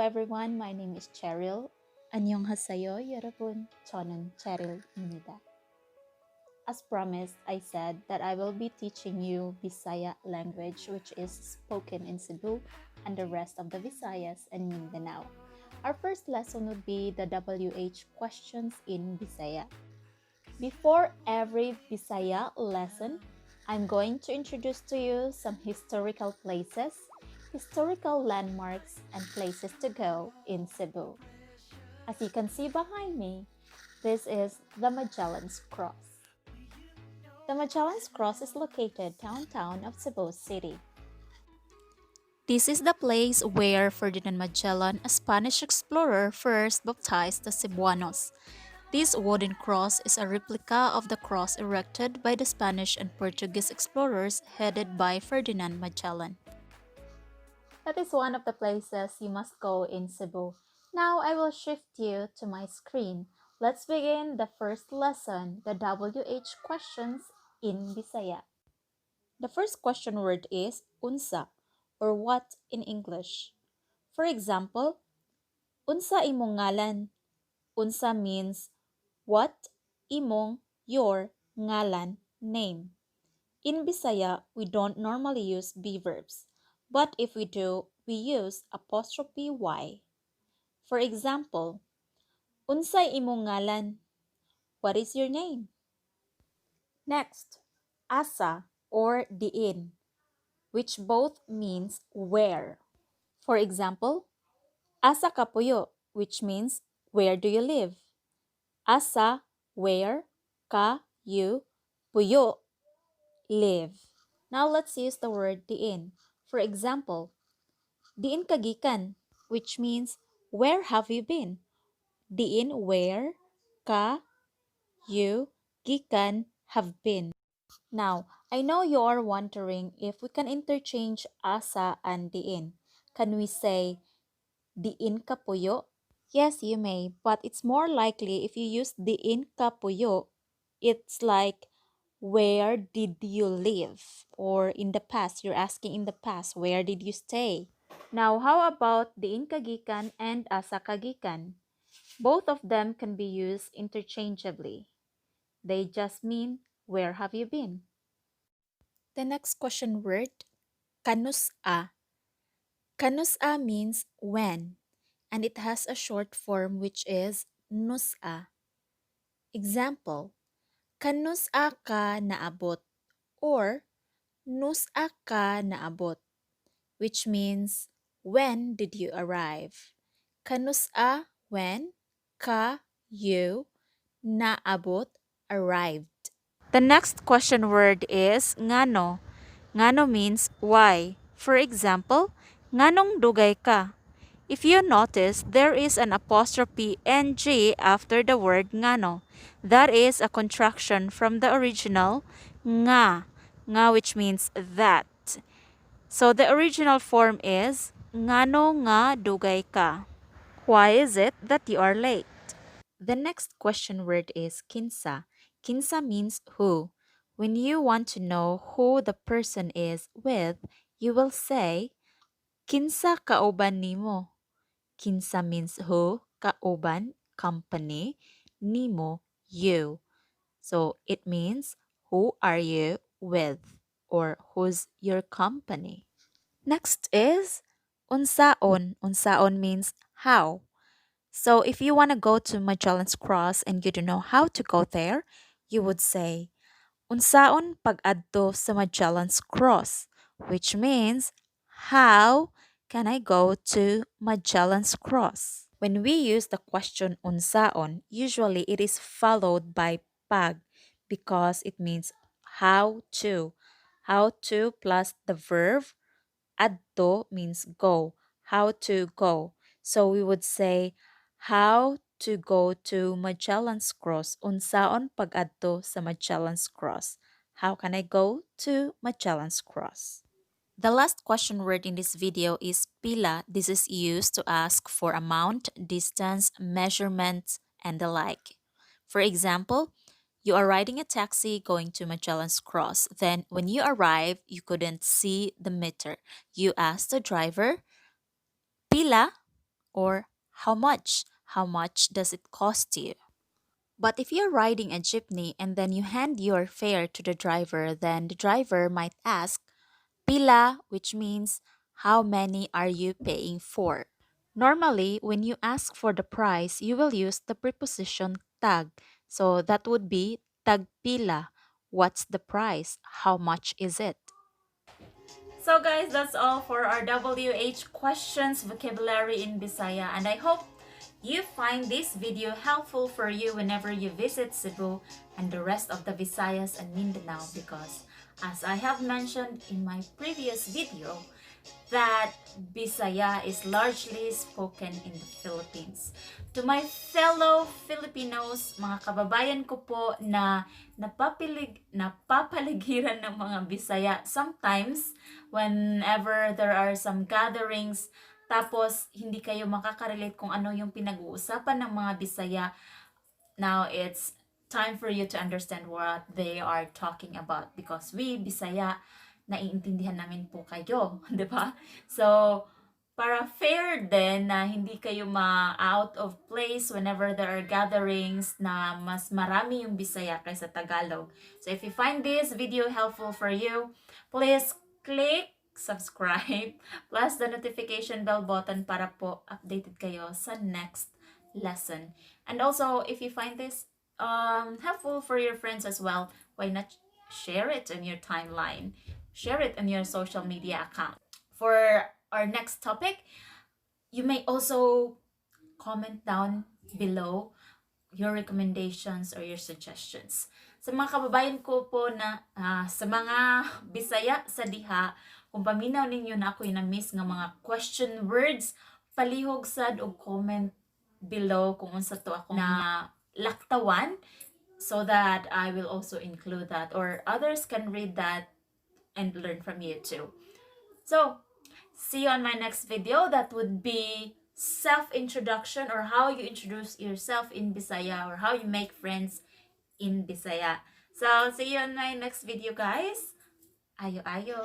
everyone, my name is Cheryl. 안녕하세요 여러분, 저는 Cheryl입니다. As promised, I said that I will be teaching you Bisaya language which is spoken in Cebu and the rest of the Visayas and Mindanao. Our first lesson would be the WH questions in Bisaya. Before every Bisaya lesson, I'm going to introduce to you some historical places, historical landmarks, and places to go in Cebu. As you can see behind me, this is the Magellan's Cross. The Magellan's Cross is located downtown of Cebu City. This is the place where Ferdinand Magellan, a Spanish explorer, first baptized the Cebuanos. This wooden cross is a replica of the cross erected by the Spanish and Portuguese explorers headed by Ferdinand Magellan. That is one of the places you must go in Cebu. Now I will shift you to my screen. Let's begin the first lesson, the WH questions in Bisaya. The first question word is Unsa, or what in English. For example, Unsa imong ngalan? Unsa means what, imong, your, ngalan, name. In Bisaya, we don't normally use be verbs, but if we do, we use apostrophe y. For example, Unsay imong ngalan? What is your name? Next, asa or diin, which both means where. For example, asa ka puyo, which means where do you live? Asa, where, ka, you, puyo, live. Now let's use the word diin. For example, diin kagikan, which means where have you been? Diin where, ka, you, gikan, have been. Now, I know you are wondering if we can interchange asa and diin. Can we say diin ka puyo? Yes, you may, but it's more likely if you use diin ka puyo, it's like where did you live? Or in the past, you're asking in the past, where did you stay? Now, how about diin kagikan and asa kagikan? Both of them can be used interchangeably. They just mean, where have you been? The next question word, Canosa. Canosa means when, and it has a short form which is nusa. Example, Kanusa ka naabot or nusa ka naabot, which means when did you arrive? Kanusa when, ka you, naabot arrived. The next question word is ngano. Ngano means why. For example, nganong dugay ka? If you notice, there is an apostrophe ng after the word ngano. That is a contraction from the original nga which means that. So the original form is ngano nga dugay ka. Why is it that you are late? The next question word is kinsa. Kinsa means who. When you want to know who the person is with, you will say, Kinsa kauban nimo. Kinsa means who, kauban, company, nimo, you. So it means who are you with or who's your company. Next is unsaon. Unsaon means how. So if you want to go to Magellan's Cross and you don't know how to go there, you would say, Unsaon pag-adto sa Magellan's Cross, which means, how can I go to Magellan's Cross? When we use the question unsaon, usually it is followed by pag because it means how to. How to plus the verb adto means go. How to go. So we would say, how to go to Magellan's Cross. Unsaon pag-adto sa Magellan's Cross. How can I go to Magellan's Cross? The last question word in this video is Pila. This is used to ask for amount, distance, measurements, and the like. For example, you are riding a taxi going to Magellan's Cross. Then when you arrive, you couldn't see the meter. You ask the driver, Pila or how much? How much does it cost you? But if you're riding a jeepney and then you hand your fare to the driver, then the driver might ask, Pila, which means how many are you paying for? Normally, when you ask for the price, you will use the preposition tag. So that would be tag pila. What's the price? How much is it? So guys, that's all for our WH questions vocabulary in Bisaya, and I hope you find this video helpful for you whenever you visit Cebu and the rest of the Visayas and Mindanao, because as I have mentioned in my previous video, that Bisaya is largely spoken in the Philippines. To my fellow Filipinos, mga kababayan ko po na napapaligiran ng mga Bisaya, sometimes whenever there are some gatherings, tapos hindi kayo makakarelate kung ano yung pinag-uusapan ng mga Bisaya, now it's time for you to understand what they are talking about, because we Bisaya, naiintindihan namin po kayo, 'di ba? So, para fair din na hindi kayo ma-out of place whenever there are gatherings na mas marami yung Bisaya kaysa Tagalog. So, if you find this video helpful for you, please click subscribe plus the notification bell button para po updated kayo sa next lesson. And also, if you find this helpful for your friends as well, why not share it in your timeline? Share it on your social media account. For our next topic, you may also comment down below your recommendations or your suggestions. Sa mga kababayan ko po na sa mga Bisaya sa diha, kung paminaw ninyo na ako'y na-miss nga mga question words, palihog sad og comment below kung unsa to ako na laktawan, so that I will also include that, or others can read that and learn from you too. So, see you on my next video. That would be self-introduction, or how you introduce yourself in Bisaya, or how you make friends in Bisaya. So, see you on my next video, guys. Ayo ayo!